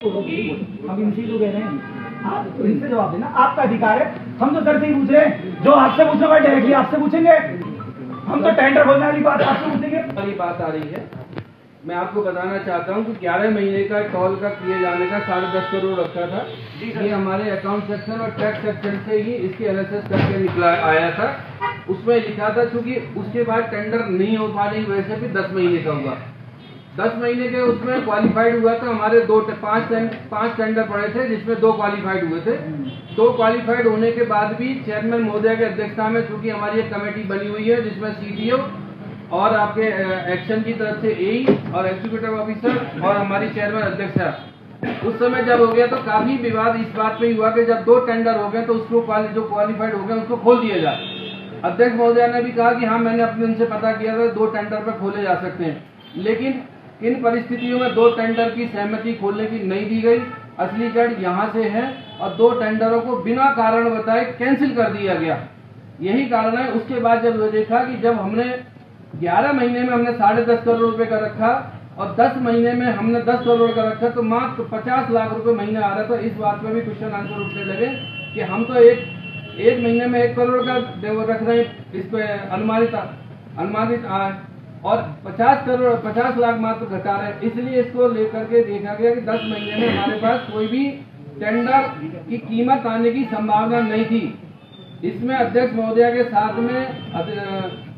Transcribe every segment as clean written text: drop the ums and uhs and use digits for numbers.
हम इनसे तो कह रहे हैं, आप तो इनसे जवाब देना, आपका अधिकार है। हम तो सर से ही पूछ रहे हैं, जो आपसे पूछना भाई डायरेक्टली आपसे पूछेंगे। हम तो टेंडर खोलने वाली बात आपसे पूछेंगे। वाली बात आ रही है। मैं आपको बताना चाहता हूं कि 11 महीने का टोल का किए जाने का 10.5 करोड़ रखा था। ये हमारे अकाउंट सेक्शन और टैक्स सेक्शन से ही इसके एनालिसिस करके निकला आया था। उसमें लिखा था क्योंकि उसके बाद टेंडर नहीं हो पा रही, वैसे भी 10 महीने का हुआ। 10 महीने के उसमें क्वालिफाइड हुआ था। हमारे 5 टेंडर पड़े थे जिसमें 2 क्वालिफाइड हुए थे। 2 क्वालिफाइड होने के बाद भी चेयरमैन महोदय की अध्यक्षता में, चूंकि हमारी एक कमेटी बनी हुई है जिसमें सीडीओ और आपके एक्शन की तरफ से एई और एग्जीक्यूटिव ऑफिसर और हमारी चेयरमैन अध्यक्ष है। उस समय जब हो गया तो काफी विवाद इस बात पे हुआ कि जब 2 टेंडर हो गए तो उसको जो क्वालिफाइड हो गए उसको खोल दिया जाए। अध्यक्ष महोदय ने भी कहा कि हाँ, मैंने अपने उनसे पता किया था 2 टेंडर पर खोले जा सकते हैं, लेकिन इन परिस्थितियों में 2 टेंडर की सहमति खोलने की नहीं दी गई। असली जड़ यहाँ से है और 2 टेंडरों को बिना कारण बताए कैंसिल कर दिया गया। यही कारण है। उसके बाद जब देखा कि जब हमने 11 महीने में हमने 10.5 करोड़ रुपए का रखा और 10 महीने में हमने 10 करोड़ का रखा तो मात्र 50 लाख रुपए महीना आ रहा था। इस बात में भी क्वेश्चन आंसर उठने लगे कि हम तो एक महीने में 1 करोड़ का रख रहे हैं, इस पे अनुमानित और 50 लाख मात्र घटा रहे हैं। इसलिए इसको लेकर के देखा गया कि 10 महीने में हमारे पास कोई भी टेंडर की कीमत आने की संभावना नहीं थी। इसमें अध्यक्ष महोदय के साथ में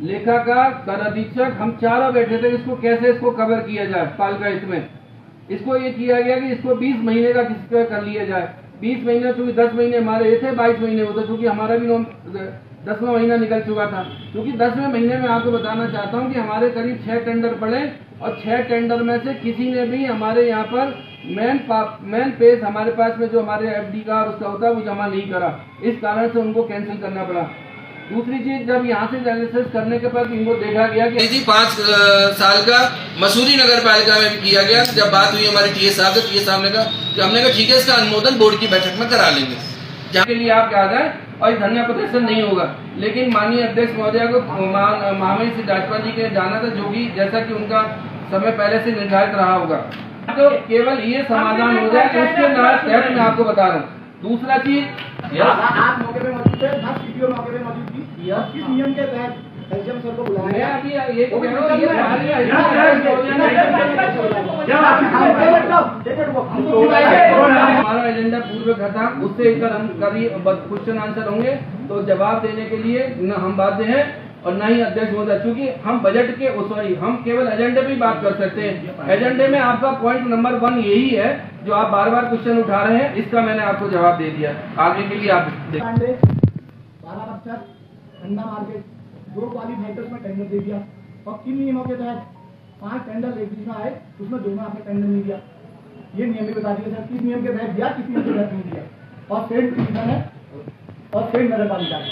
लेखाकार, कर अधीक्षक, हम चारों बैठे थे इसको कैसे कवर किया जाए। पालिका हित में इसको ये किया गया कि इसको 20 महीने का किसी पे कर लिया जाए। 20 महीने चूंकि 10 महीने हमारे ये थे, 22 महीने होते, चूंकि हमारा भी 10वां महीना निकल चुका था। क्योंकि 10वें महीने में आपको बताना चाहता हूं कि हमारे करीब 6 टेंडर पड़े और 6 टेंडर में से किसी ने भी हमारे यहाँ पर मेन पेज हमारे पास में जो हमारे एफडी का और उसका होता है वो जमा नहीं करा। इस कारण से उनको कैंसिल करना पड़ा। दूसरी चीज, जब यहाँ से एनालिसिस करने के बाद इनको देखा गया कि 5 साल का मसूरी नगर पालिका में भी किया गया। जब बात हुई हमारे टीए साहब से, टीए साहब ने कहा कि हमने कहा ठीक है, इसका अनुमोदन बोर्ड की बैठक में करा लेंगे, जहाँ के लिए आप क्या जाए और धरना प्रदर्शन नहीं होगा। लेकिन माननीय अध्यक्ष महोदय को महामहिम श्री जाजपा जी के जाना था, जो कि जैसा कि उनका समय पहले से निर्धारित रहा होगा, तो केवल ये समाधान हो जाए उसके तहत मैं आपको बता रहा हूँ। दूसरा चीज, आप मौके पे मौजूद थे, सीडीओ मौके पे मौजूद थी, किस नियम के तहत एसडीएम सर को बुलाया? मैं अभी ये कह रहा हूँ, हमारा एजेंडा पूर्व का था, उससे एक कभी क्वेश्चन आंसर होंगे तो जवाब देने के लिए न हम बाध्य हैं और न ही अध्यक्ष महोदय, क्योंकि हम बजट के हम केवल एजेंडे में बात कर सकते हैं। एजेंडे में आपका पॉइंट नंबर 1 यही है जो आप बार बार क्वेश्चन उठा रहे हैं, इसका मैंने आपको जवाब दे दिया। आगे के लिए आप 12 बच्चा ठंडा मार्केट 2 क्वालिफाइडर्स में टेंडर दे दिया और किन नियमों के तहत 5 टेंडर एक बीच में आए, उसमें 2 में आपने टेंडर नहीं दिया। ये नियम भी बता दिया सर, किस नियम के तहत दिया, किस नियम के तहत नहीं दिया। और सेठ डिवीजन है और सेठ नगर पालिका है।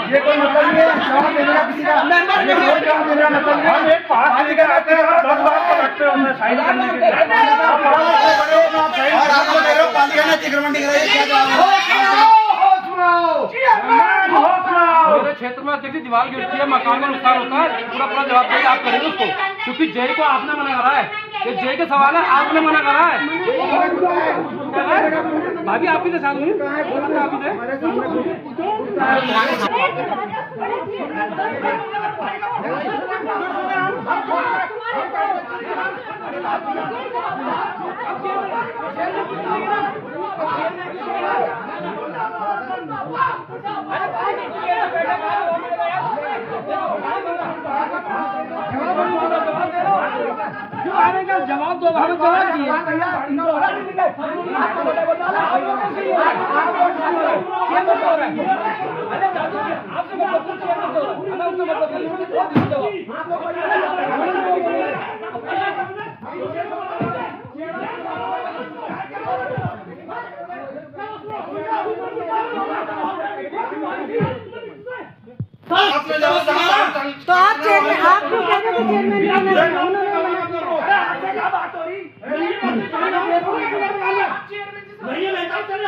ये कोई मतलब नहीं है किसी का और आपको मेरे क्षेत्र में देखिए दीवार गिरती है, मकान में नुकसान होता है, पूरा जवाबदारी आप करेंगे उसको, क्योंकि जय को आपने मना करा है। ये जय के सवाल है, आपने मना करा है। भाभी आप भी तो साथ जवाब दो, हमें जवाब दिए। तो आप चेयरमैन, आप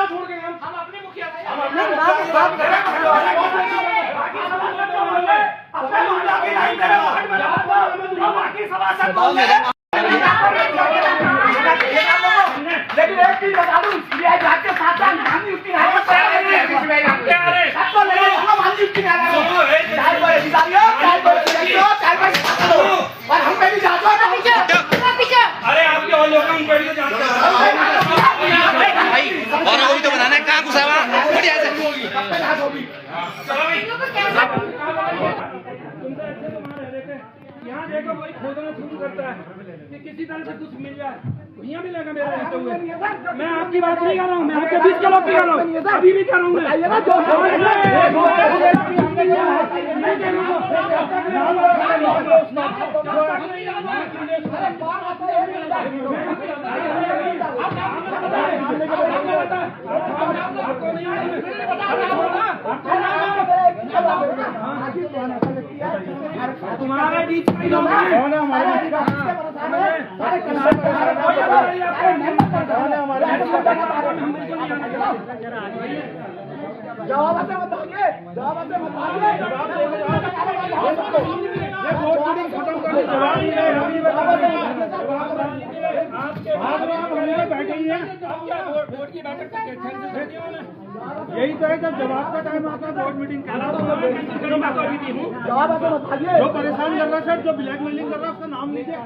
क्यों कह रहे हो चेयरमैन हम अपने मुखिया लेकिन एक चीज बता दूं, सीबीआई जांच के साथ साथ गांधी उसकी हालत पर है। सबको लगे गांधी उसकी हालत है। चाहे कोई अधिकारी हो, चाहे कोई पुलिस हो, चाहे कोई शासन हो, और हम पे भी जांच हो। पीछे अरे आपके और लोगों पे भी जांच और अभी तो बनाना है कहाँ घुसा हुआ बढ़िया से कब तक जांच होगी? यहाँ देखो कोई खोदना शुरू करता है कि किसी तरह से कुछ मिल जाए, यहाँ मिलेगा मेरा रहते हुए। मैं आपकी बात नहीं कर रहा हूँ, मैं आपके 20 किलो की कर रहा हूँ, अभी भी कर रहा हूँ तुम्हारा जवाब से मत भागिए, जवाब से मत भागिए। ये वोट मीटिंग खत्म कर दो, जवाब नहीं है, अभी बैठे ही हैं। वोट की बैठक यही तो है, जब जवाब का टाइम आता है वोट मीटिंग जवाब से मत भागिए। जो परेशान कर रहा है सर, जो ब्लैकमेलिंग कर रहा है उसका नाम लीजिए।